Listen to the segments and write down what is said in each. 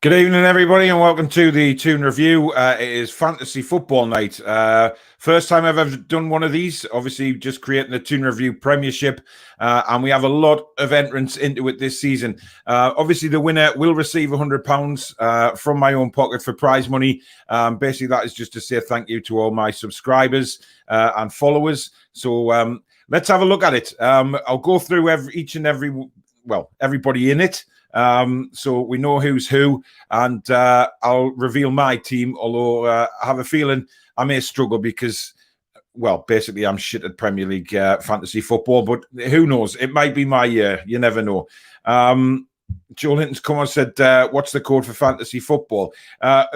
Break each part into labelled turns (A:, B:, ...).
A: Good evening, everybody, and welcome to the Toon Review. It is Fantasy Football Night. First time I've ever done one of these. Obviously, just creating the Toon Review Premiership, and we have a lot of entrants into it this season. Obviously, the winner will receive £100 from my own pocket for prize money. Basically, that is just to say thank you to all my subscribers and followers. So let's have a look at it. I'll go through everybody in it. So we know who's who, and I'll reveal my team, although I have a feeling I may struggle because, well, basically I'm shit at Premier League fantasy football, but who knows? It might be my year. You never know. Joe Linton's come on and said, what's the code for fantasy football?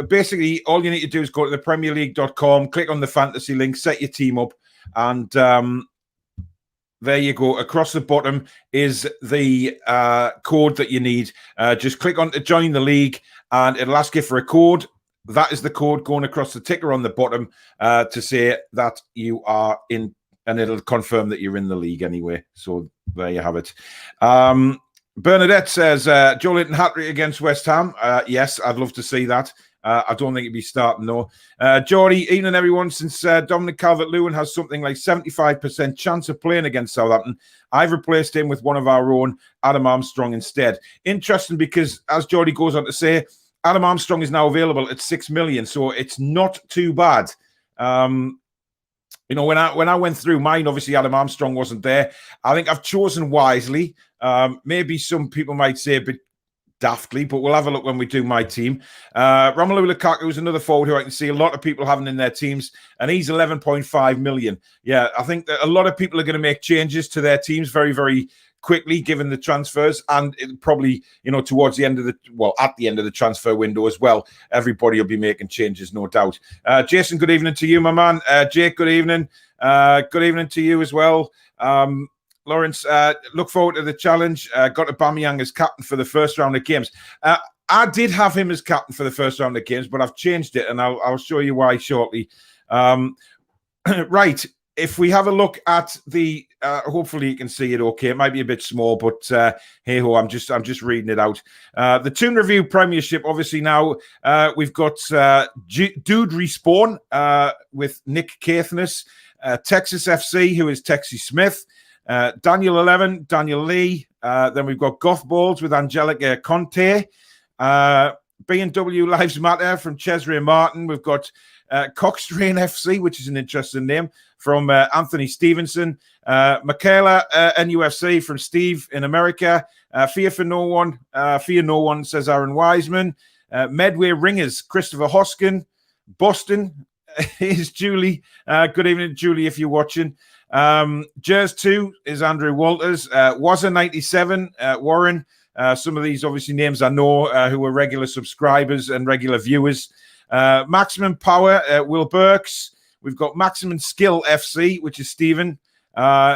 A: Basically, all you need to do is go to the premierleague.com, click on the fantasy link, set your team up, and there you go. Across the bottom is the code that you need. Just click on to join the league and it'll ask you for a code. That is the code going across the ticker on the bottom to say that you are in, and it'll confirm that you're in the league anyway. So there you have it. Bernadette says, Joe Linton hat-trick against West Ham. Yes, I'd love to see that. I don't think he'd be starting, though. Geordie, evening, everyone. Since Dominic Calvert-Lewin has something like 75% chance of playing against Southampton, I've replaced him with one of our own, Adam Armstrong, instead. Interesting because, as Geordie goes on to say, Adam Armstrong is now available at 6 million, so it's not too bad. You know, when I went through mine, obviously Adam Armstrong wasn't there. I think I've chosen wisely. Maybe some people might say a bit daftly, but we'll have a look when we do my team. Romelu Lukaku is another forward who I can see a lot of people having in their teams, and he's 11.5 million. Yeah, I think that a lot of people are going to make changes to their teams very, very quickly, given the transfers, and probably, you know, towards the end of at the end of the transfer window as well. Everybody will be making changes, no doubt. Jason, good evening to you, my man. Jake, good evening. Good evening to you as well. Lawrence, look forward to the challenge. Got Aubameyang as captain for the first round of games. I did have him as captain for the first round of games, but I've changed it, and I'll show you why shortly. Right, if we have a look at the, hopefully you can see it okay. It might be a bit small, but hey-ho, I'm just reading it out. The Toon Review Premiership, obviously now we've got Dude Respawn with Nick Caithness, Texas FC, who is Texie Smith, Daniel 11, Daniel Lee. Then we've got Goth Balls with Angelica Conte. B&W Lives Matter from Cesare Martin. We've got Coxstrain FC, which is an interesting name, from Anthony Stevenson. Michaela NUFC from Steve in America. Fear No One, says Aaron Wiseman. Medway Ringers, Christopher Hoskin. Boston is Julie. Good evening, Julie, if you're watching. Jers 2 is Andrew Walters. Was a 97, Warren. Some of these obviously names I know who are regular subscribers and regular viewers. Maximum Power, Will Burks. We've got Maximum Skill FC, which is Stephen.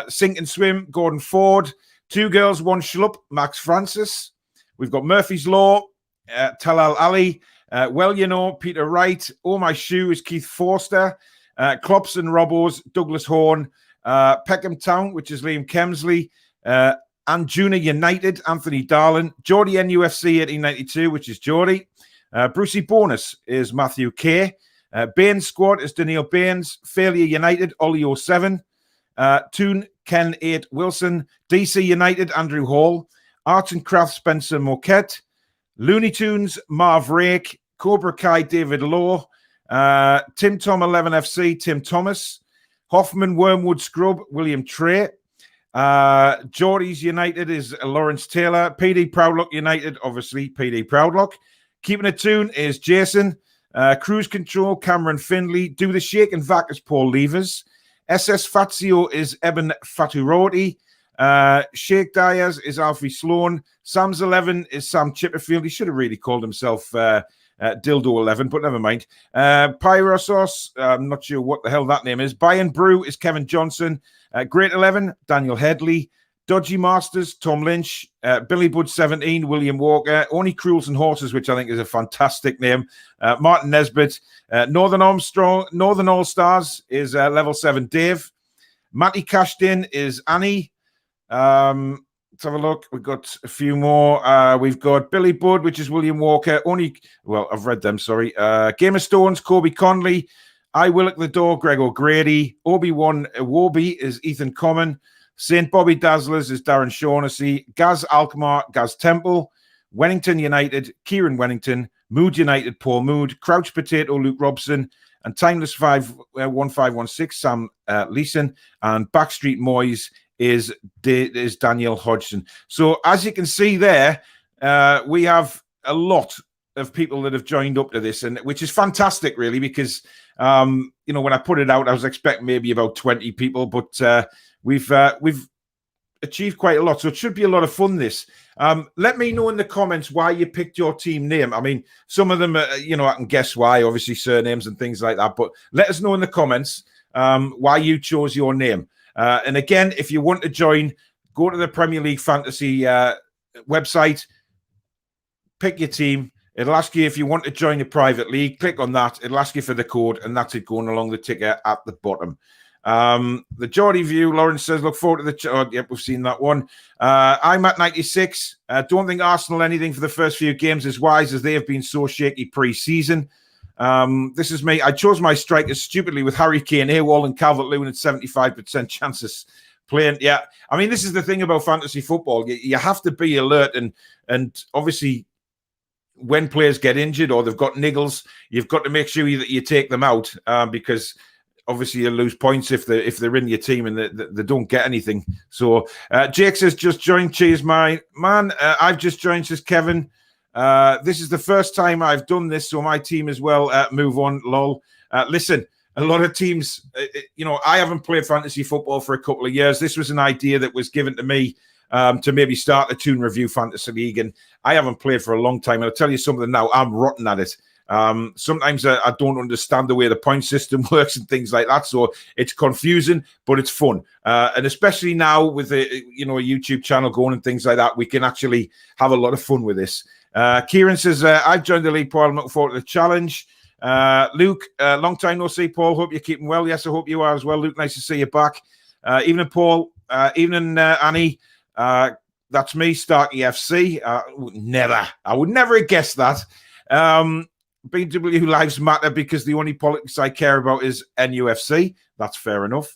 A: Sink and Swim, Gordon Ford. Two Girls, One Schlup, Max Francis. We've got Murphy's Law, Talal Ali. Well, you know, Peter Wright. Oh My Shoe is Keith Forster. Klops and Robos, Douglas Horn. Peckham Town, which is Liam Kemsley. Anjuna United, Anthony Darlin. Geordie NUFC 1892, which is Geordie. Brucey Bonus is Matthew K. Baines Squad is Daniel Baines. Failure United, Ollie 07. Toon Ken 8 Wilson. DC United, Andrew Hall. Arts and Crafts, Spencer Moquette. Looney Tunes, Marv Rake. Cobra Kai, David Law. Tim Tom 11 FC, Tim Thomas. Hoffman Wormwood Scrub, William Trey. Geordie's United is Lawrence Taylor. PD Proudlock United, obviously PD Proudlock. Keeping it Toon is Jason. Cruise Control, Cameron Findley. Do the Shake and Vac is Paul Levers. SS Fazio is Eben Faturoti. Shake Dyers is Alfie Sloan. Sam's 11 is Sam Chipperfield. He should have really called himself Dildo 11, but never mind. Pyrosos, I'm not sure what the hell that name is. Bayern Brew is Kevin Johnson. Great 11, Daniel Headley. Dodgy Masters, Tom Lynch. Billy Bud 17, William Walker. Only Cruels and Horses, which I think is a fantastic name. Martin Nesbitt. Northern All Stars is level 7, Dave. Matty Cashed In is Annie. let's have a look. We've got a few more. We've got Billy Budd, which is William Walker. I've read them, sorry. Game of Stones, Kobe Conley. I Willock the Door, Greg O'Grady. Obi-Wan Iwobi is Ethan Common. St. Bobby Dazzlers is Darren Shaughnessy. Gaz Alkmaar, Gaz Temple. Wellington United, Kieran Wellington. Mood United, Paul Mood. Crouch Potato, Luke Robson. And Timeless 1516, Sam Leeson. And Backstreet Moyes is Daniel Hodgson. So as you can see there, we have a lot of people that have joined up to this, and which is fantastic, really, because when I put it out, I was expecting maybe about 20 people, but we've achieved quite a lot. So it should be a lot of fun. This. Let me know in the comments why you picked your team name. I mean, some of them, I can guess why, obviously surnames and things like that. But let us know in the comments why you chose your name. And again, if you want to join, go to the Premier League Fantasy website, pick your team. It'll ask you if you want to join a private league. Click on that. It'll ask you for the code, and that's it going along the ticker at the bottom. The Geordie View, Lawrence says, look forward to the... yep, we've seen that one. I'm at 96. Don't think Arsenal anything for the first few games is wise, as they have been so shaky pre-season. This is me. I chose my strikers stupidly with Harry Kane, AWOL and Calvert-Lewin at 75% chances playing. Yeah, I mean, this is the thing about fantasy football. You have to be alert, and obviously when players get injured or they've got niggles, you've got to make sure that you take them out because obviously you lose points if they're in your team and they don't get anything. So Jake says, just joined. Cheers, my man. I've just joined, says Kevin. This is the first time I've done this, so my team as well. Move on, lol. Listen, a lot of teams, I haven't played fantasy football for a couple of years. This was an idea that was given to me to maybe start a Toon Review Fantasy League, and I haven't played for a long time. And I'll tell you something now, I'm rotten at it. Sometimes I don't understand the way the point system works and things like that, so it's confusing, but it's fun. And especially now with a YouTube channel going and things like that, we can actually have a lot of fun with this. Kieran says, I've joined the league, Paul. I'm looking forward to the challenge. Luke, long time no see, Paul. Hope you're keeping well. Yes, I hope you are as well, Luke. Nice to see you back. Evening, Paul. Evening, Annie. That's me, Starkey FC. I would never have guessed that. BW Lives Matter because the only politics I care about is NUFC. That's fair enough.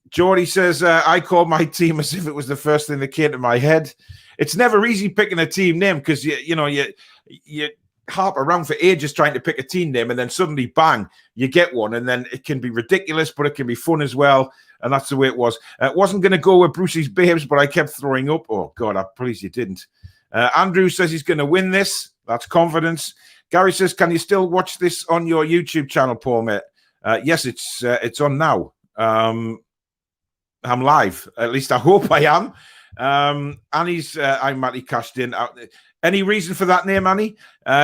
A: Geordie says, I called my team as if it was the first thing that came to my head. It's never easy picking a team name because you harp around for ages trying to pick a team name, and then suddenly, bang, you get one, and then it can be ridiculous, but it can be fun as well, and that's the way it was. It wasn't going to go with Brucey's Babes, but I kept throwing up. Oh, God, I'm pleased you didn't. Andrew says he's going to win this. That's confidence. Gary says, can you still watch this on your YouTube channel, Paul, mate? Yes, it's on now. I'm live. At least I hope I am. Annie's, I'm Matty cashed in. Any reason for that name, Annie?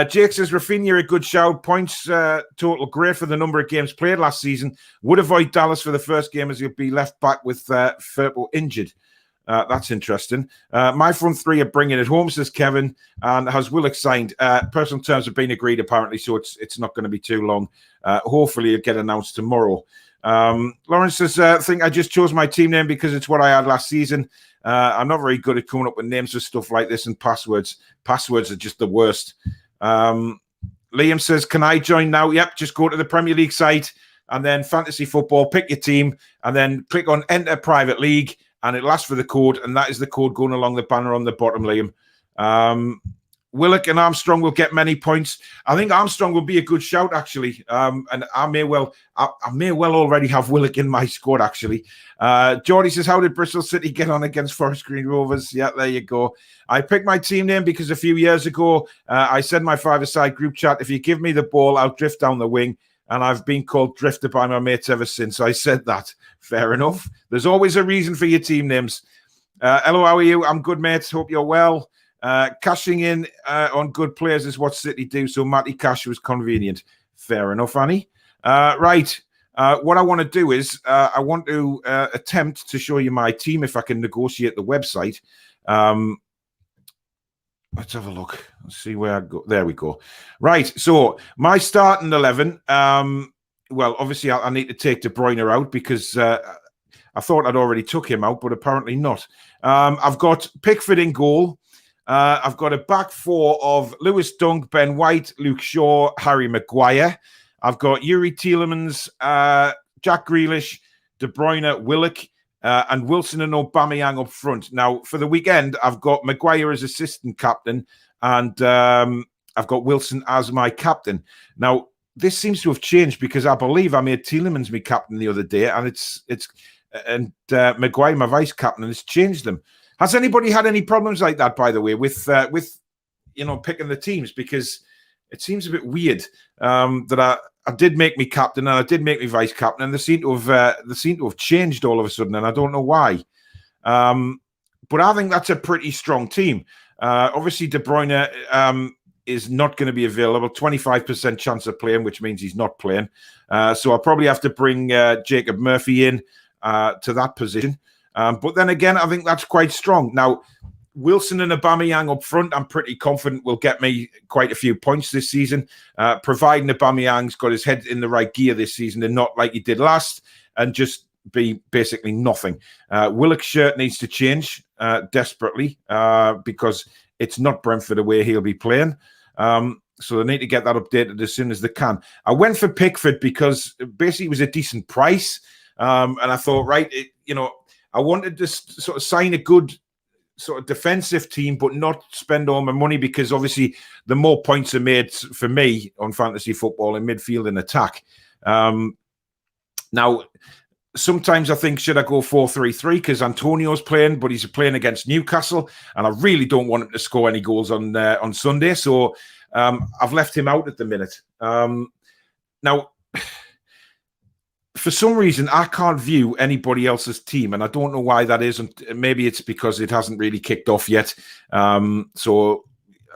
A: Jake says, Rafinha, a good shout. Points total great for the number of games played last season. Would avoid Dallas for the first game as he'll be left back with Firpo injured. That's interesting. My front three are bringing it home, says Kevin, and has Willock signed. Personal terms have been agreed, apparently, so it's not going to be too long. Hopefully, it'll get announced tomorrow. Lawrence says, I think I just chose my team name because it's what I had last season. I'm not very good at coming up with names for stuff like this and passwords. Passwords are just the worst. Liam says, can I join now? Yep, just go to the Premier League site and then fantasy football, pick your team, and then click on enter private league, and it'll ask for the code, and that is the code going along the banner on the bottom, Liam. Willock and Armstrong will get many points. I think Armstrong will be a good shout, actually. And I may well already have Willock in my squad, actually. Geordie says, how did Bristol City get on against Forest Green Rovers? Yeah, there you go. I picked my team name because a few years ago, I said in my five-a-side group chat, if you give me the ball, I'll drift down the wing. And I've been called Drifter by my mates ever since. I said that. Fair enough. There's always a reason for your team names. Hello, how are you? I'm good, mates. Hope you're well. Cashing in on good players is what City do, so Matty Cash was convenient. Fair enough, Annie. Right. What I want to do is I want to attempt to show you my team if I can negotiate the website. Let's have a look. Let's see where I go. There we go. Right. So my starting 11. Well, obviously I need to take De Bruyne out because I thought I'd already took him out, but apparently not. I've got Pickford in goal. I've got a back four of Lewis Dunk, Ben White, Luke Shaw, Harry Maguire. I've got Yuri Tielemans, Jack Grealish, De Bruyne, Willock, and Wilson and Aubameyang up front. Now, for the weekend, I've got Maguire as assistant captain, and I've got Wilson as my captain. Now, this seems to have changed because I believe I made Tielemans my captain the other day, and Maguire my vice captain, and it's changed them. Has anybody had any problems like that, by the way, with picking the teams? Because it seems a bit weird that I did make me captain and I did make me vice captain, and they seem to have changed all of a sudden, and I don't know why. But I think that's a pretty strong team. Obviously, De Bruyne is not going to be available. 25% chance of playing, which means he's not playing. So I'll probably have to bring Jacob Murphy in to that position. But then again, I think that's quite strong. Now, Wilson and Aubameyang up front, I'm pretty confident will get me quite a few points this season, providing Aubameyang's got his head in the right gear this season and not like he did last and just be basically nothing. Willock's shirt needs to change desperately because it's not Brentford away he'll be playing. So they need to get that updated as soon as they can. I went for Pickford because basically it was a decent price. And I thought, I wanted to sort of sign a good sort of defensive team, but not spend all my money because obviously the more points are made for me on fantasy football in midfield and attack. Now, sometimes I think, should I go 4-3-3 because Antonio's playing, but he's playing against Newcastle, and I really don't want him to score any goals on Sunday. So I've left him out at the minute. Now, for some reason, I can't view anybody else's team, and I don't know why that is. And maybe it's because it hasn't really kicked off yet. So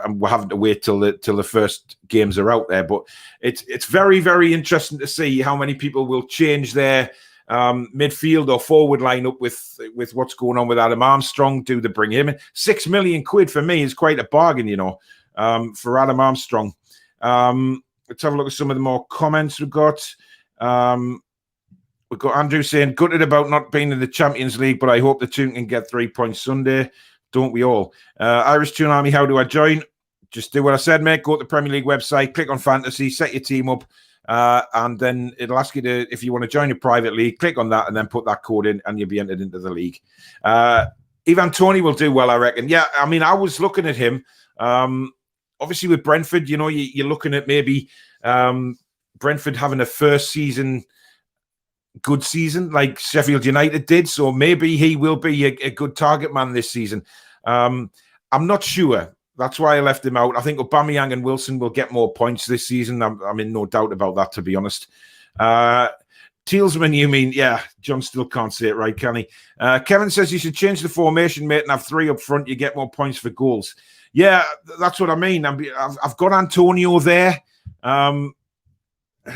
A: we're having to wait till the first games are out there. But it's very, very interesting to see how many people will change their midfield or forward lineup with what's going on with Adam Armstrong. Do they bring him in? £6 million for me is quite a bargain, for Adam Armstrong. Let's have a look at some of the more comments we've got. We've got Andrew saying, gutted about not being in the Champions League, but I hope the Toon can get 3 points Sunday. Don't we all? Irish Toon Army, how do I join? Just do what I said, mate. Go to the Premier League website, click on Fantasy, set your team up, and then it'll ask you to, if you want to join a private league, click on that and then put that code in and you'll be entered into the league. Ivan Toney will do well, I reckon. Yeah, I mean, I was looking at him. Obviously with Brentford, you're looking at maybe Brentford having a first season good season like Sheffield United did, so maybe he will be a good target man this season. I'm not sure. That's why I left him out. I think Aubameyang and Wilson will get more points this season. I'm in no doubt about that, to be honest. Tealsman, you mean? Yeah, John still can't say it right, can he? Kevin says you should change the formation, mate, and have 3 up front. You get more points for goals. Yeah, that's what I mean. I've got Antonio there.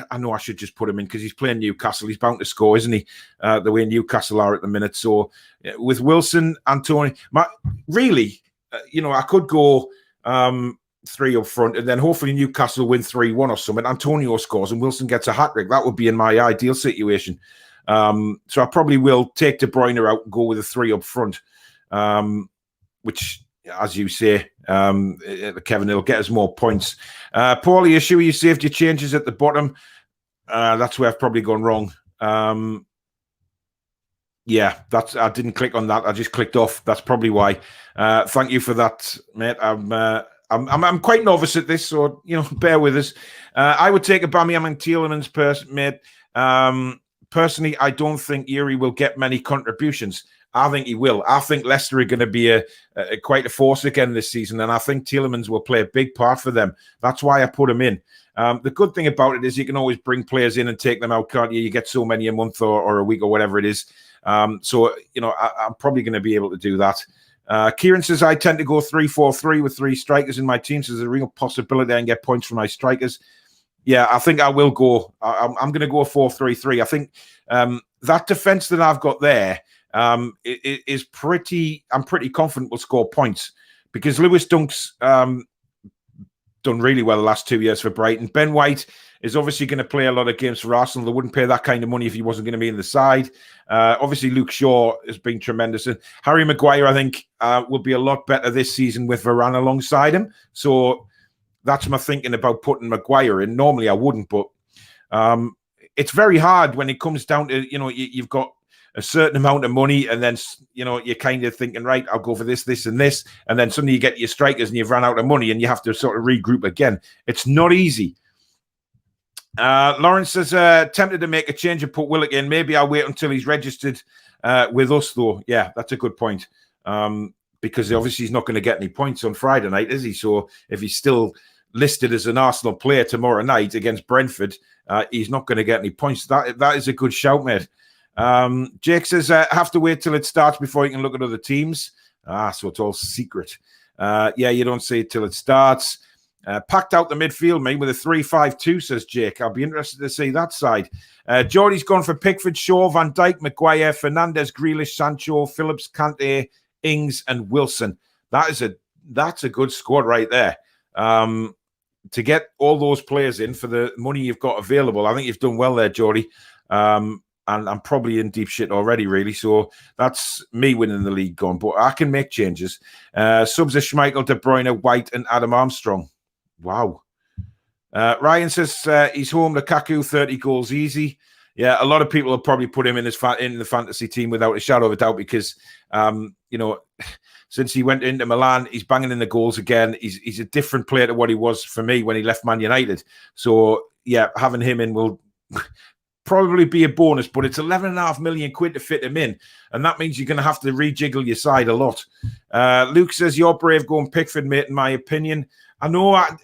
A: I know I should just put him in because he's playing Newcastle. He's bound to score, isn't he? The way Newcastle are at the minute. So with Wilson, Antonio, I could go 3 up front and then hopefully Newcastle win 3-1 or something. Antonio scores and Wilson gets a hat-trick. That would be in my ideal situation. So I probably will take De Bruyne out and go with a 3 up front, which, as you say, Kevin, it'll get us more points. Paulie, issue you saved your changes at the bottom. That's where I've probably gone wrong. Yeah, I didn't click on that. I just clicked off. That's probably why. Thank you for that, mate. I'm quite novice at this, so bear with us. I would take Aubameyang and Tielemans, mate. Personally, I don't think Yuri will get many contributions. I think he will. I think Leicester are going to be quite a force again this season, and I think Tielemans will play a big part for them. That's why I put him in. The good thing about it is you can always bring players in and take them out, can't you? You get so many a month or a week or whatever it is. So I'm probably going to be able to do that. Kieran says, I tend to go 3-4-3 with 3 strikers in my team, so there's a real possibility I can get points from my strikers. Yeah, I think I will go. I'm going to go 4-3-3. I think that defence that I've got there, I'm pretty confident will score points because Lewis Dunk's done really well the last 2 years for Brighton. Ben White is obviously going to play a lot of games for Arsenal. They wouldn't pay that kind of money if he wasn't going to be in the side. Obviously, Luke Shaw has been tremendous. And Harry Maguire, I think, will be a lot better this season with Varane alongside him. So that's my thinking about putting Maguire in. Normally, I wouldn't, but it's very hard when it comes down to, you've got a certain amount of money, and then, you're kind of thinking, right, I'll go for this, this, and this. And then suddenly you get your strikers and you've run out of money and you have to sort of regroup again. It's not easy. Lawrence says, tempted to make a change and put Willock in. Maybe I'll wait until he's registered with us, though. Yeah, that's a good point. Because obviously he's not going to get any points on Friday night, is he? So if he's still listed as an Arsenal player tomorrow night against Brentford, he's not going to get any points. That is a good shout, mate. Jake says, have to wait till it starts before you can look at other teams. So it's all secret. Yeah, you don't see it till it starts. Packed out the midfield, mate, with a 3-5-2, says Jake. I'll be interested to see that side. Geordie's gone for Pickford, Shaw, Van Dijk, Maguire, Fernandes, Grealish, Sancho, Phillips, Kante, Ings, and Wilson. That's a good squad right there. To get all those players in for the money you've got available, I think you've done well there, Geordie. And I'm probably in deep shit already, really. So that's me winning the league gone. But I can make changes. Subs are Schmeichel, De Bruyne, White, and Adam Armstrong. Wow. Ryan says he's home. Lukaku, 30 goals easy. Yeah, a lot of people will probably put him in the fantasy team without a shadow of a doubt because, since he went into Milan, he's banging in the goals again. He's a different player to what he was for me when he left Man United. So, yeah, having him in will probably be a bonus, but it's 11.5 million quid to fit him in. And that means you're going to have to rejiggle your side a lot. Luke says, you're brave going Pickford, mate, in my opinion. I know, I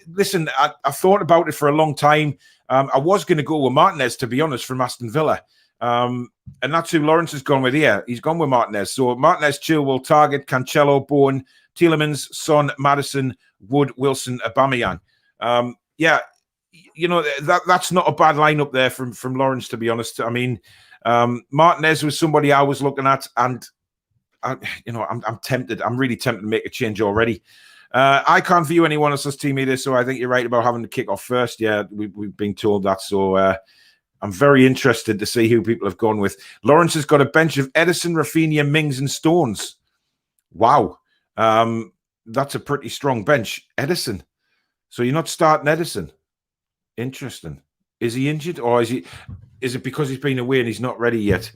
A: thought about it for a long time. I was going to go with Martinez, to be honest, from Aston Villa. And that's who Lawrence has gone with here. He's gone with Martinez. So Martinez, Chilwell, Target, Cancelo, Bowen, Tielemans, Son, Maddison, Wood, Wilson, Aubameyang. Yeah, that's not a bad lineup there from Lawrence, to be honest. I mean, Martinez was somebody I was looking at, and I'm tempted. I'm really tempted to make a change already. I can't view anyone else's team either, so I think you're right about having to kick off first. Yeah, we've been told that, so I'm very interested to see who people have gone with. Lawrence has got a bench of Edison, Rafinha, Mings, and Stones. Wow, that's a pretty strong bench. Edison. So you're not starting Edison. Interesting. Is he injured, or is it because he's been away and he's not ready yet?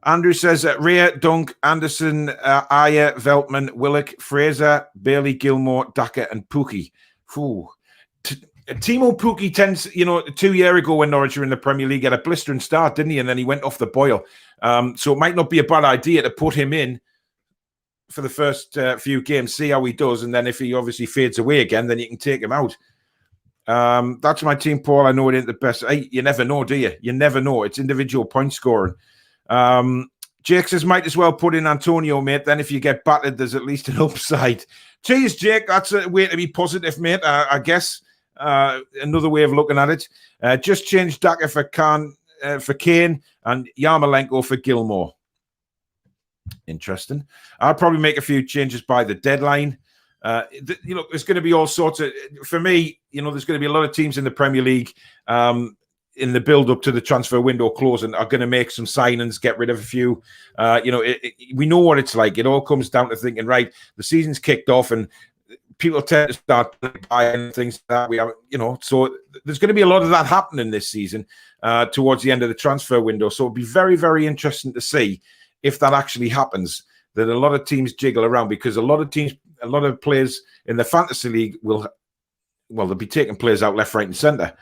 A: Andrew says Rhea, Dunk, Anderson, Ayer, Veltman, Willock, Fraser, Bailey, Gilmore, Daka, and Pookie. Timo Pookie tends, 2 years ago when Norwich were in the Premier League, had a blistering start, didn't he? And then he went off the boil. So it might not be a bad idea to put him in for the first few games, see how he does. And then if he obviously fades away again, then you can take him out. That's my team, Paul. I know it ain't the best. Hey, you never know, do you? You never know. It's individual point scoring. Jake says, might as well put in Antonio, mate. Then if you get battered, there's at least an upside. Cheers, Jake. That's a way to be positive, mate. I guess another way of looking at it. Just change Daka for Kane and Yarmolenko for Gilmore. Interesting. I'll probably make a few changes by the deadline. There's going to be all sorts of, for me, there's going to be a lot of teams in the Premier League in the build up to the transfer window closing are going to make some signings, get rid of a few. We know what it's like. It all comes down to thinking, right, the season's kicked off and people tend to start buying things that we have, so there's going to be a lot of that happening this season towards the end of the transfer window. So it'll be very, very interesting to see if that actually happens, that a lot of teams jiggle around, because a lot of players in the fantasy league they'll be taking players out left, right, and centre.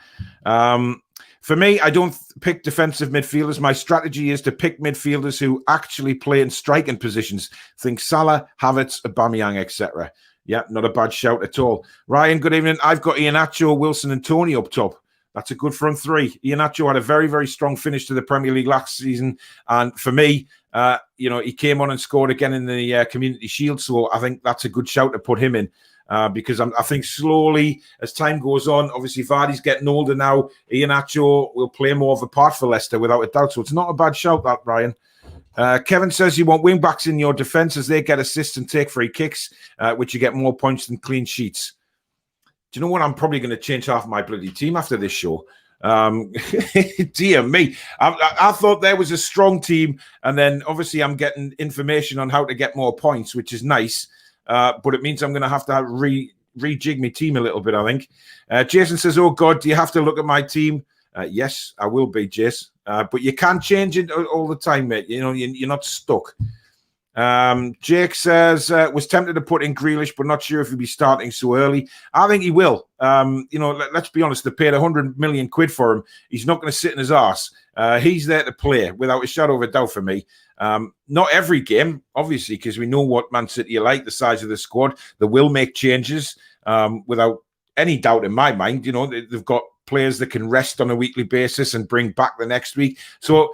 A: For me, I don't pick defensive midfielders. My strategy is to pick midfielders who actually play in striking positions. Think Salah, Havertz, Aubameyang, etc. Yeah, not a bad shout at all. Ryan, good evening. I've got Iheanacho, Wilson, and Tony up top. That's a good front three. Iheanacho had a very, very strong finish to the Premier League last season. And for me, he came on and scored again in the Community Shield. So I think that's a good shout to put him in. Because I think slowly, as time goes on, obviously Vardy's getting older now. Iheanacho will play more of a part for Leicester without a doubt. So it's not a bad shout, that, Brian. Kevin says you want wing-backs in your defence as they get assists and take free kicks, which you get more points than clean sheets. Do you know what? I'm probably going to change half my bloody team after this show. Dear me. I thought there was a strong team, and then obviously I'm getting information on how to get more points, which is nice. But it means I'm going to have rejig my team a little bit, I think. Jason says, oh, God, do you have to look at my team? Yes, I will be, Jace. But you can change it all the time, mate. You know, you're not stuck. Jake says, was tempted to put in Grealish, but not sure if he'll be starting so early. I think he will. You know, let's be honest, they paid 100 million quid for him. He's not going to sit in his arse. He's there to play without a shadow of a doubt for me. Not every game, obviously, because we know what Man City are like, the size of the squad. They will make changes without any doubt in my mind. You know, they've got players that can rest on a weekly basis and bring back the next week. So,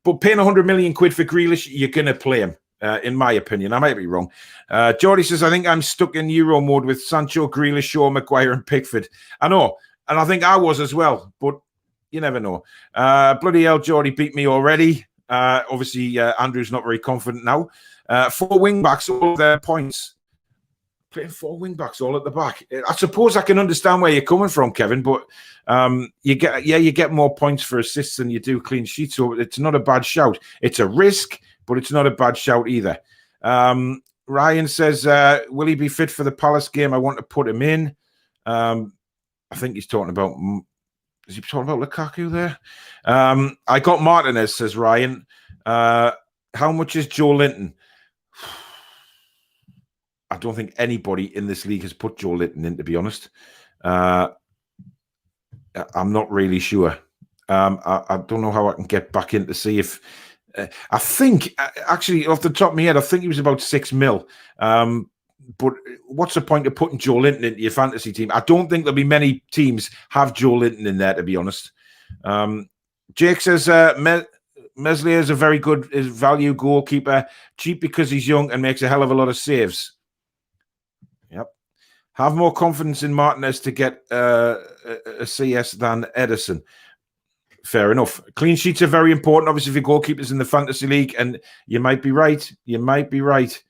A: but paying 100 million quid for Grealish, you're going to play him, in my opinion. I might be wrong. Geordie says, I think I'm stuck in Euro mode with Sancho, Grealish, Shaw, Maguire and Pickford. I know, and I think I was as well, but you never know. Bloody hell, Geordie beat me already. Obviously, Andrew's not very confident now. 4 wing-backs, all their points. Playing 4 wing-backs all at the back. I suppose I can understand where you're coming from, Kevin, but you get more points for assists than you do clean sheets, so it's not a bad shout. It's a risk, but it's not a bad shout either. Ryan says, will he be fit for the Palace game? I want to put him in. I think he's talking about... Is he talking about Lukaku there? I got Martinez, says Ryan. How much is Joe Linton? I don't think anybody in this league has put Joe Linton in, to be honest. I'm not really sure. I don't know how I can get back in to see if... I think, actually, off the top of my head, I think he was about 6 mil. But what's the point of putting Joe Linton into your fantasy team? I don't think there'll be many teams have Joe Linton in there, to be honest. Jake says, Meslier is a very good value goalkeeper, cheap because he's young and makes a hell of a lot of saves. Yep. Have more confidence in Martinez to get a CS than Edison. Fair enough. Clean sheets are very important, obviously, if your goalkeeper's in the fantasy league, and you might be right. You might be right.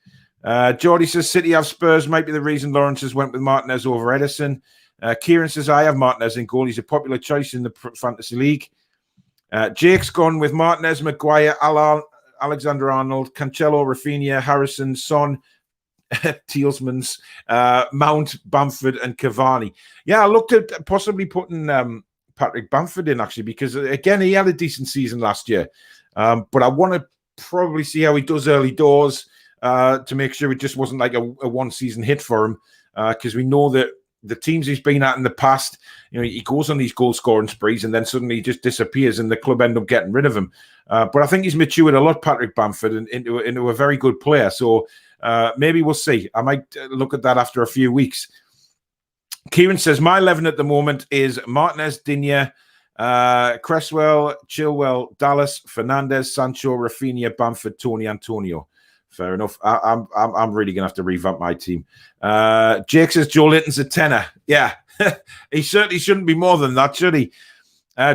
A: Geordie says City have Spurs, might be the reason Lawrence has went with Martinez over Edison. Kieran says I have Martinez in goal. He's a popular choice in the fantasy league. Jake's gone with Martinez, Maguire, Alexander-Arnold, Cancelo, Rafinha, Harrison, Son, Tielemans, Mount, Bamford, and Cavani. Yeah, I looked at possibly putting Patrick Bamford in, actually, because, again, he had a decent season last year. But I want to probably see how he does early doors to make sure it just wasn't like a one-season hit for him, because we know that the teams he's been at in the past, you know, he goes on these goal-scoring sprees and then suddenly he just disappears and the club end up getting rid of him. But I think he's matured a lot, Patrick Bamford, into a very good player. So maybe we'll see. I might look at that after a few weeks. Kieran says, my 11 at the moment is Martinez, Digne, Cresswell, Chilwell, Dallas, Fernandez, Sancho, Rafinha, Bamford, Tony, Antonio. Fair enough. I'm really going to have to revamp my team. Jake says Joe Linton's a tenner. Yeah, he certainly shouldn't be more than that, should he?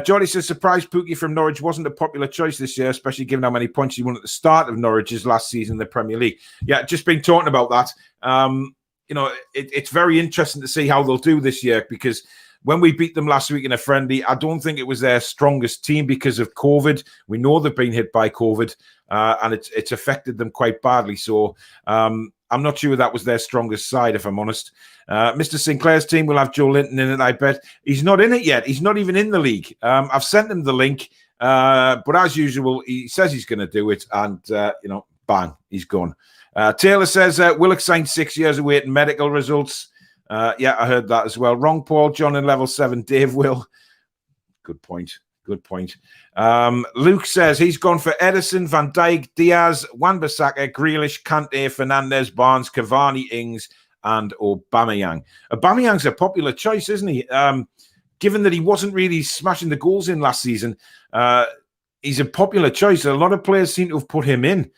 A: Jordy says, surprise Pookie from Norwich wasn't a popular choice this year, especially given how many points he won at the start of Norwich's last season in the Premier League. Yeah, just been talking about that. You know, it's very interesting to see how they'll do this year, because when we beat them last week in a friendly, I don't think it was their strongest team because of COVID. We know they've been hit by COVID, and it's affected them quite badly. So I'm not sure that was their strongest side, if I'm honest. Mr. Sinclair's team will have Joe Linton in it, I bet. He's not in it yet. He's not even in the league. I've sent him the link, but as usual, he says he's going to do it, and, you know, bang, he's gone. Taylor says, Willock signed 6 years awaiting medical results. Yeah, I heard that as well. Wrong, Paul. John in level 7. Dave will. Good point. Good point. Luke says he's gone for Edison, Van Dijk, Diaz, Wan-Bissaka, Grealish, Kante, Fernandez, Barnes, Cavani, Ings, and Aubameyang. Aubameyang's a popular choice, isn't he? Given that he wasn't really smashing the goals in last season, he's a popular choice. A lot of players seem to have put him in.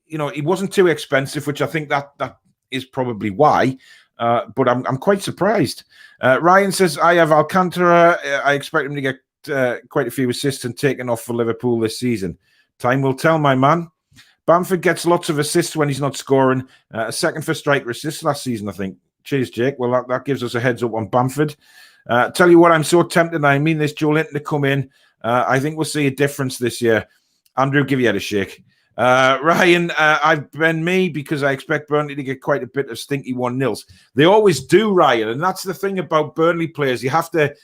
A: You know, he wasn't too expensive, which I think that is probably why. But I'm quite surprised. Ryan says, I have Alcantara. I expect him to get quite a few assists and taken off for Liverpool this season. Time will tell, my man. Bamford gets lots of assists when he's not scoring. A second for striker assists last season, I think. Cheers, Jake. Well, that gives us a heads up on Bamford. Tell you what, I'm so tempted. I mean this, Joe Linton to come in. I think we'll see a difference this year. Andrew, give your head a shake. Ryan, I've been me because I expect Burnley to get quite a bit of stinky 1-0s. They always do, Ryan, and that's the thing about Burnley players. You have to,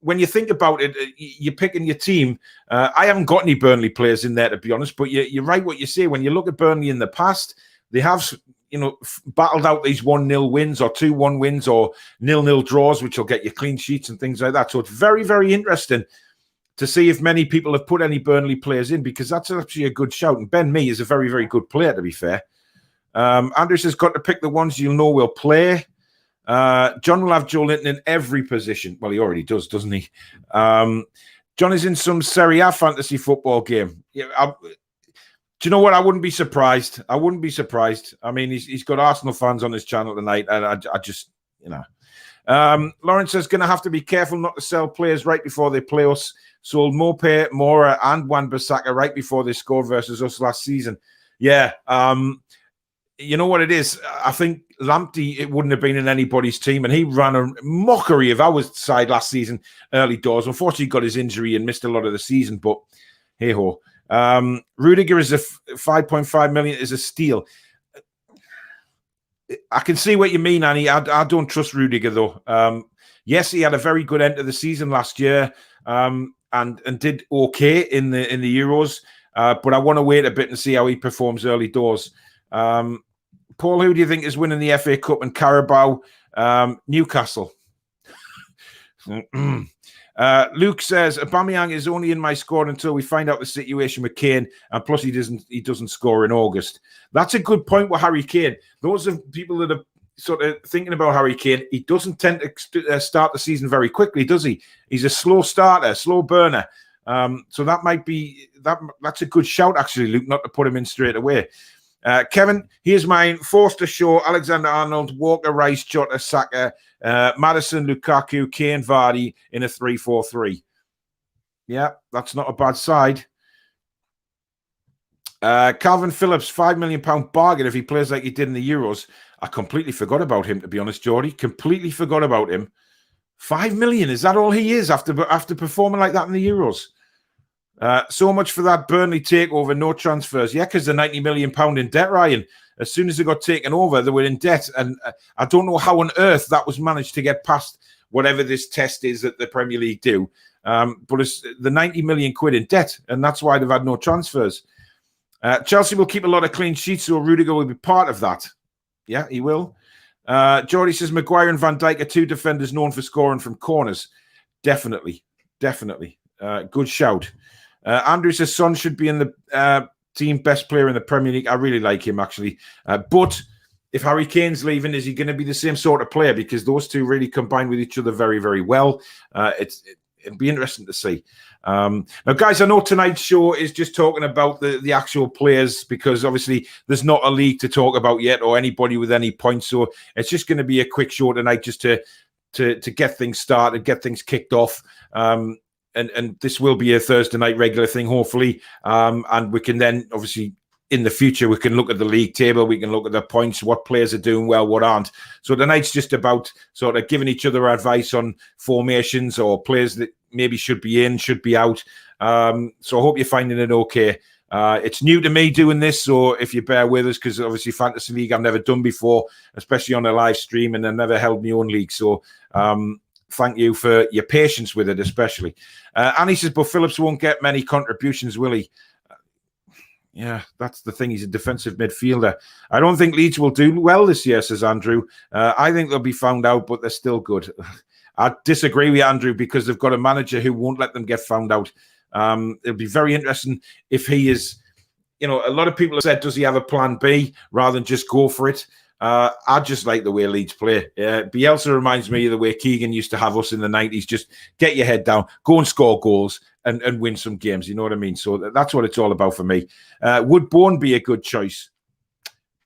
A: when you think about it, you're picking your team. I haven't got any Burnley players in there, to be honest, but you're right what you say. When you look at Burnley in the past, they have, battled out these 1-0 wins or 2-1 wins or 0-0 draws, which will get you clean sheets and things like that. So it's very, very interesting to see if many people have put any Burnley players in, because that's actually a good shout. And Ben Mee is a very, very good player, to be fair. Andrews has got to pick the ones you'll know will play. John will have Joe Linton in every position. Well, he already does, doesn't he? John is in some Serie A fantasy football game. Yeah, do you know what? I wouldn't be surprised. I wouldn't be surprised. I mean, he's got Arsenal fans on his channel tonight, and I just, Lawrence says, going to have to be careful not to sell players right before they play us. Sold Mope, Mora, and Wan-Bissaka right before they scored versus us last season. Yeah, you know what it is? I think Lamptey, it wouldn't have been in anybody's team, and he ran a mockery of our side last season, early doors. Unfortunately, he got his injury and missed a lot of the season, but hey-ho. Rudiger is a 5.5 million is a steal. I can see what you mean, Annie. I don't trust Rudiger, though. Yes, he had a very good end of the season last year, and did okay in the Euros, but I want to wait a bit and see how he performs early doors. Paul, who do you think is winning the FA Cup and Carabao? Newcastle. Luke says Aubameyang is only in my squad until we find out the situation with Kane, and plus he doesn't score in August. That's a good point with Harry Kane. Those are people that are sort of thinking about Harry Kane. He doesn't tend to start the season very quickly, does he? He's a slow starter, slow burner. So that might be that's a good shout, actually, Luke, not to put him in straight away. Kevin, here's mine. Forster, Shaw, Alexander-Arnold, Walker, Rice, Jota, Saka, Maddison, Lukaku, Kane, Vardy in a 3-4-3. Yeah, that's not a bad side. Calvin Phillips, £5 million bargain if he plays like he did in the Euros. I completely forgot about him, to be honest, Geordie. Completely forgot about him. 5 million, is that all he is after performing like that in the Euros? So much for that Burnley takeover, no transfers. Yeah, because they're £90 million in debt, Ryan. As soon as they got taken over, they were in debt. And I don't know how on earth that was managed to get past whatever this test is that the Premier League do. But it's the £90 million in debt, and that's why they've had no transfers. Chelsea will keep a lot of clean sheets, so Rudiger will be part of that. Yeah, he will. Geordie says Maguire and Van Dijk are two defenders known for scoring from corners. Definitely. Good shout. Andrew says Son should be in the team best player in the Premier League. I really like him, actually. But if Harry Kane's leaving, is he going to be the same sort of player? Because those two really combine with each other very, very well. It'd be interesting to see. Now, guys, I know tonight's show is just talking about the actual players, because obviously there's not a league to talk about yet or anybody with any points. So it's just going to be a quick show tonight just to get things started, get things kicked off. And this will be a Thursday night regular thing, hopefully. And we can then, obviously, in the future, we can look at the league table. We can look at the points, what players are doing well, what aren't. So tonight's just about sort of giving each other advice on formations or players that maybe should be in, should be out. So I hope you're finding it okay. It's new to me doing this, so if you bear with us, because obviously Fantasy League I've never done before, especially on a live stream, and I've never held my own league. So thank you for your patience with it, especially. Annie says, but Phillips won't get many contributions, will he? Yeah, that's the thing. He's a defensive midfielder. I don't think Leeds will do well this year, says Andrew. I think they'll be found out, but they're still good. I disagree with Andrew, because they've got a manager who won't let them get found out. It'll be very interesting if he is, a lot of people have said, does he have a plan B rather than just go for it? I just like the way Leeds play. Bielsa reminds me of the way Keegan used to have us in the 90s. Just get your head down, go and score goals and win some games. You know what I mean? So that's what it's all about for me. Would Bourne be a good choice?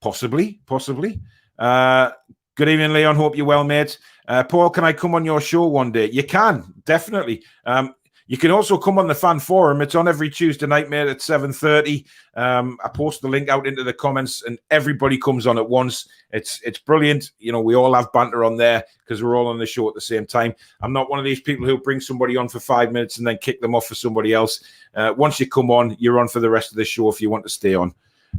A: Possibly. Good evening, Leon. Hope you're well, mate. Paul, can I come on your show one day? You can, definitely. You can also come on the fan forum. It's on every Tuesday night, mate, at 7:30. I post the link out into the comments, and everybody comes on at once. It's brilliant. You know, we all have banter on there because we're all on the show at the same time. I'm not one of these people who bring somebody on for 5 minutes and then kick them off for somebody else. Once you come on, you're on for the rest of the show if you want to stay on.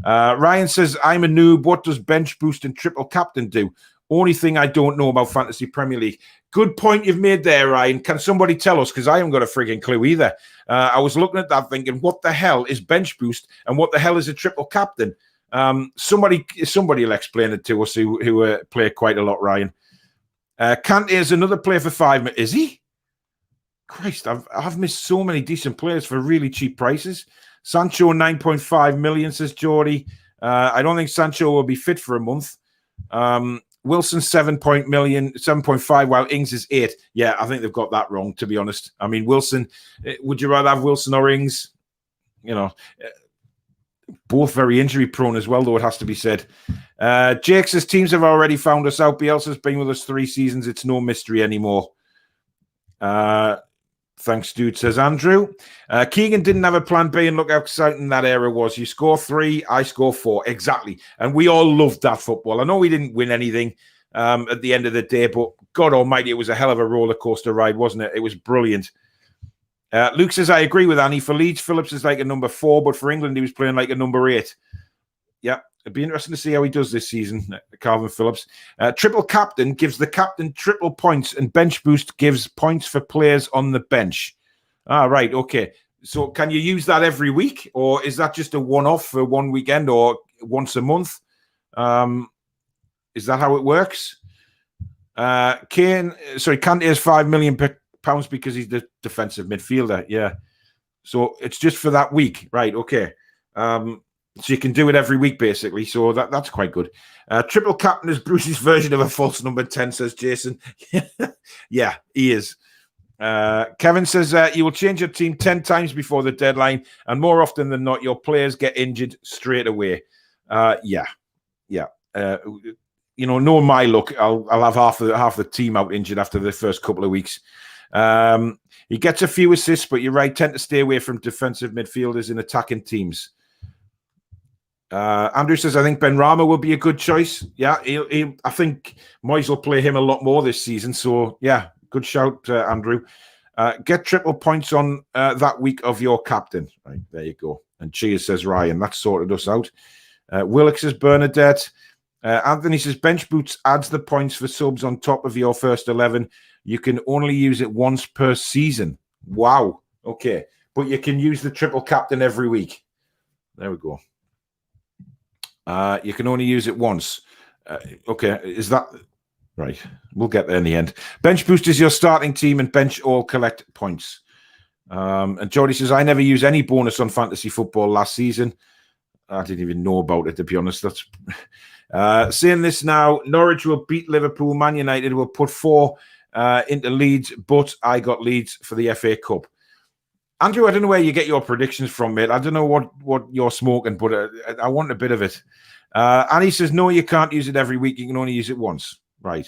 A: Ryan says, I'm a noob. What does bench boost and triple captain do? Only thing I don't know about Fantasy Premier League. Good point you've made there, Ryan. Can somebody tell us? Because I haven't got a frigging clue either. I was looking at that thinking, what the hell is bench boost and what the hell is a triple captain? Somebody will explain it to us who play quite a lot, Ryan. Kante is another player for 5 minutes. Is he? Christ, I've missed so many decent players for really cheap prices. Sancho, 9.5 million, says Geordie. I don't think Sancho will be fit for a month. Wilson 7.5, while Ings is 8. Yeah, I think they've got that wrong, to be honest. I mean, Wilson, would you rather have Wilson or Ings? You know, both very injury prone as well, though it has to be said. Jake says teams have already found us out. Bielsa's been with us 3 seasons. It's no mystery anymore. Thanks, dude, says Andrew. Keegan didn't have a plan B, and look how exciting that era was. You score 3, I score 4. Exactly. And we all loved that football. I know we didn't win anything at the end of the day, but God almighty, it was a hell of a roller coaster ride, wasn't it? It was brilliant. Luke says, I agree with Annie. For Leeds, Phillips is like a number 4, but for England, he was playing like a number 8. Yeah, it'd be interesting to see how he does this season, Calvin Phillips. Triple captain gives the captain triple points, and bench boost gives points for players on the bench. Right, okay. So can you use that every week, or is that just a one-off for one weekend or once a month? Is that how it works? Kante is £5 million because he's the defensive midfielder. Yeah. So it's just for that week. Right, okay. So you can do it every week, basically. So that's quite good. Triple captain is Bruce's version of a false number 10, says Jason. Yeah, he is. Kevin says you will change your team 10 times before the deadline, and more often than not, your players get injured straight away. Yeah. Knowing my luck, I'll have half the team out injured after the first couple of weeks. He gets a few assists, but you're right, tend to stay away from defensive midfielders in attacking teams. Andrew says, I think Ben Rama will be a good choice. Yeah, I think Moyes will play him a lot more this season. So, yeah, good shout, Andrew. Get triple points on that week of your captain. Right, there you go. And cheers, says Ryan. That sorted us out. Willock says, Bernadette. Anthony says, bench boots adds the points for subs on top of your first 11. You can only use it once per season. Wow. Okay. But you can use the triple captain every week. There we go. You can only use it once. Okay, is that right? We'll get there in the end. Bench boost is your starting team, and bench all collect points. And Jody says, I never use any bonus on fantasy football last season. I didn't even know about it, to be honest. That's saying this now. Norwich will beat Liverpool. Man United will put 4 into Leeds, but I got Leeds for the FA Cup. Andrew, I don't know where you get your predictions from, mate. I don't know what you're smoking, but I want a bit of it. Annie says, no, you can't use it every week. You can only use it once. Right.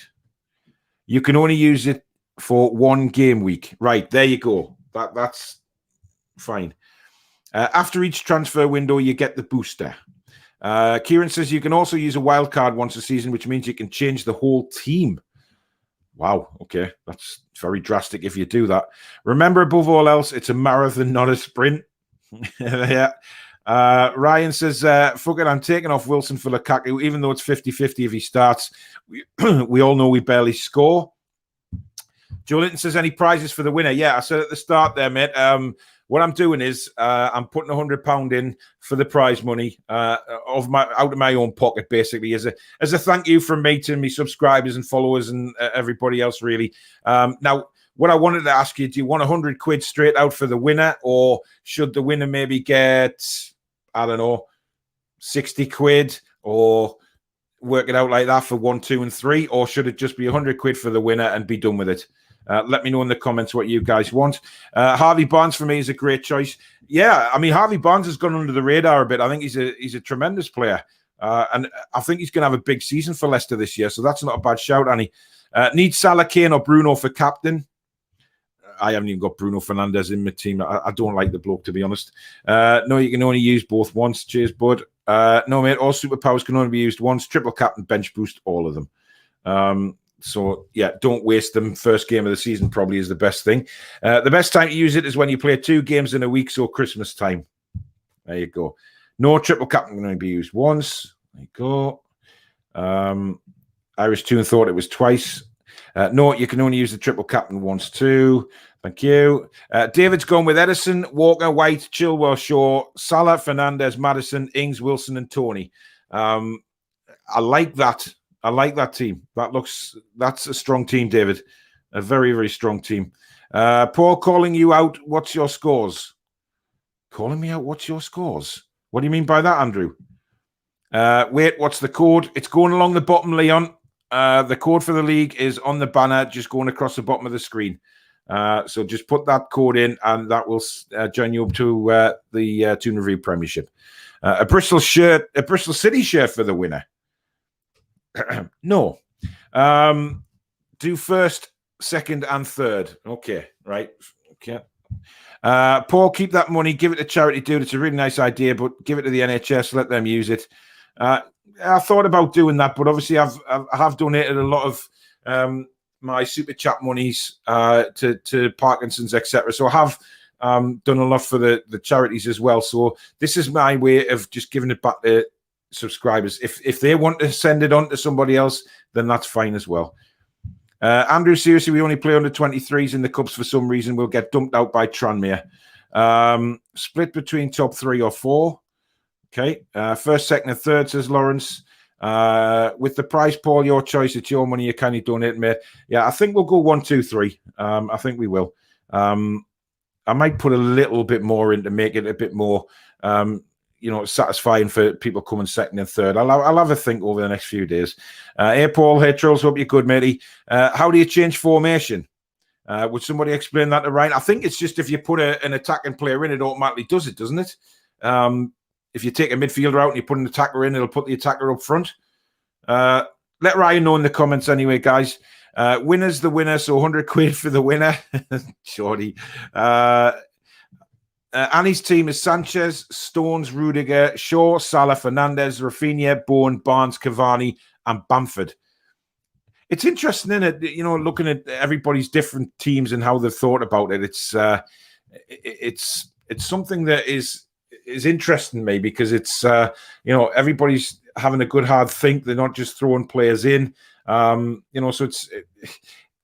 A: You can only use it for 1 game week. Right, there you go. That's fine. After each transfer window, you get the booster. Kieran says you can also use a wild card once a season, which means you can change the whole team. Wow, okay. That's very drastic if you do that. Remember, above all else, it's a marathon, not a sprint. Yeah. Ryan says, fuck it, I'm taking off Wilson for Lukaku, even though it's 50-50 if he starts. We all know we barely score. Joe Linton says, any prizes for the winner? Yeah, I said at the start there, mate. What I'm doing is I'm putting £100 in for the prize money out of my own pocket, basically, as a thank you from me to me subscribers and followers and everybody else, really. Now, what I wanted to ask you, do you want 100 quid straight out for the winner, or should the winner maybe get, I don't know, 60 quid, or work it out like that for 1, 2, and 3, or should it just be 100 quid for the winner and be done with it? Let me know in the comments what you guys want. Harvey Barnes for me is a great choice. Yeah, I mean, Harvey Barnes has gone under the radar a bit. I think he's a tremendous player. And I think he's going to have a big season for Leicester this year. So that's not a bad shout, Annie. Need Salah, Kane, or Bruno for captain? I haven't even got Bruno Fernandes in my team. I don't like the bloke, to be honest. No, you can only use both once. Cheers, bud. No, mate, all superpowers can only be used once. Triple captain, bench boost, all of them. So, yeah, don't waste them. First game of the season probably is the best thing. The best time to use it is when you play 2 games in a week, so Christmas time. There you go. No triple captain can only be used once. There you go. Irish Toon thought it was twice. No, you can only use the triple captain once too. Thank you. David's gone with Edison, Walker, White, Chilwell, Shaw, Salah, Fernandes, Maddison, Ings, Wilson, and Tony. I like that. I like that team. That's a strong team, David. A very, very strong team. Paul, calling you out. What's your scores? Calling me out. What's your scores? What do you mean by that, Andrew? Wait, what's the code? It's going along the bottom, Leon. The code for the league is on the banner, just going across the bottom of the screen. So just put that code in, and that will join you up to the Toon Review Premiership. A Bristol City shirt for the winner. No. Do first, second, and third. Okay, right. Okay. Paul, keep that money. Give it to charity, dude. It's a really nice idea, but give it to the NHS. Let them use it. I thought about doing that, but obviously I have donated a lot of my super chat monies to Parkinson's, etc. So I have done a lot for the charities as well. So this is my way of just giving it back to subscribers. If they want to send it on to somebody else, then that's fine as well. Andrew, seriously, we only play under 23s in the cups for some reason. We'll get dumped out by Tranmere. Split between top 3 or 4. Okay. First, second, and third, says Lawrence. With the price, Paul, your choice. It's your money. You can donate, mate. Yeah, I think we'll go 1, 2, 3. I think we will. I might put a little bit more in to make it a bit more satisfying for people coming second and third. I'll have a think over the next few days. Hey, Paul. Hey, Trolls. Hope you're good, matey. How do you change formation? Would somebody explain that to Ryan? I think it's just if you put an attacking player in, it automatically does it, doesn't it? If you take a midfielder out and you put an attacker in, it'll put the attacker up front. Let Ryan know in the comments anyway, guys. Winner's the winner, so 100 quid for the winner. Shorty. Annie's team is Sanchez, Stones, Rudiger, Shaw, Salah, Fernandes, Rafinha, Bowen, Barnes, Cavani, and Bamford. It's interesting, isn't it? Looking at everybody's different teams and how they've thought about it. It's something that is interesting to me because it's everybody's having a good hard think. They're not just throwing players in. So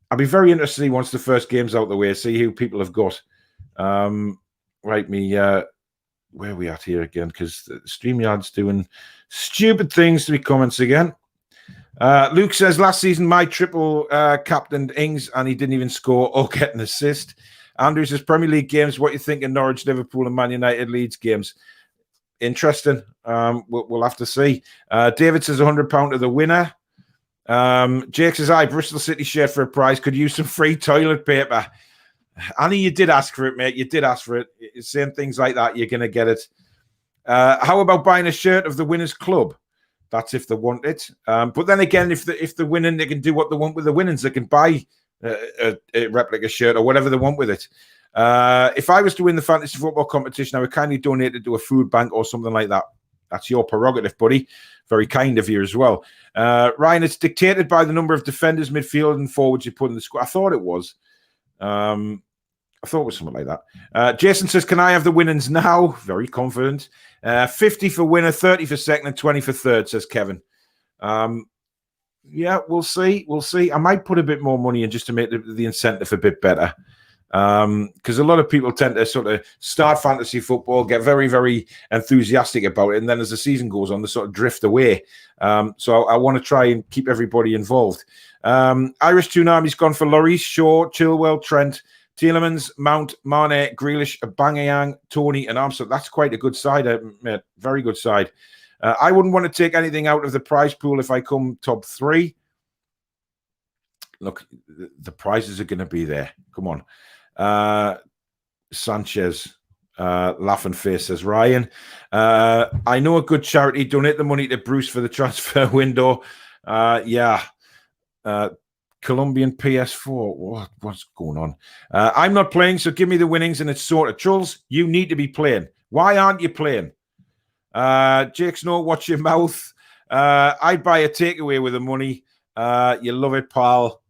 A: I'll be very interested once the first game's out the way, see who people have got. Right, where are we at here again? Because StreamYard's doing stupid things to me comments again. Luke says, last season, my triple captained Ings, and he didn't even score or get an assist. Andrew says, Premier League games, what you think of Norwich, Liverpool, and Man United Leeds games? Interesting. We'll have to see. David says, £100 to the winner. Jake says, Bristol City shirt for a prize. Could use some free toilet paper. Annie, you did ask for it, mate. You did ask for it. Saying things like that, you're going to get it. How about buying a shirt of the winners' club? That's if they want it. But then again, if they're winning, they can do what they want with the winnings. They can buy a replica shirt or whatever they want with it. If I was to win the fantasy football competition, I would kindly donate it to a food bank or something like that. That's your prerogative, buddy. Very kind of you as well. Ryan, it's dictated by the number of defenders, midfield, and forwards you put in the squad. I thought it was. I thought it was something like that. Jason says, can I have the winnings now? Very confident. 50 for winner, 30 for second, and 20 for third, says Kevin. Yeah, we'll see. We'll see. I might put a bit more money in just to make the incentive a bit better. Because a lot of people tend to sort of start fantasy football, get very, very enthusiastic about it, and then as the season goes on, they sort of drift away. So I want to try and keep everybody involved. Irish Tsunami's gone for Lloris, Shaw, Chilwell, Trent, Tielemans, Mount, Mane, Grealish, Aubameyang, Tony, and Armstrong. That's quite a good side, mate. Very good side. I wouldn't want to take anything out of the prize pool if I come top 3. Look, the prizes are going to be there. Come on. Sanchez, laughing face, says Ryan. I know a good charity. Donate the money to Bruce for the transfer window. Yeah. Colombian PS4. What's going on? I'm not playing, so give me the winnings and it's sorted. Trolls, you need to be playing. Why aren't you playing? Jake Snow, watch your mouth. I'd buy a takeaway with the money. You love it, pal.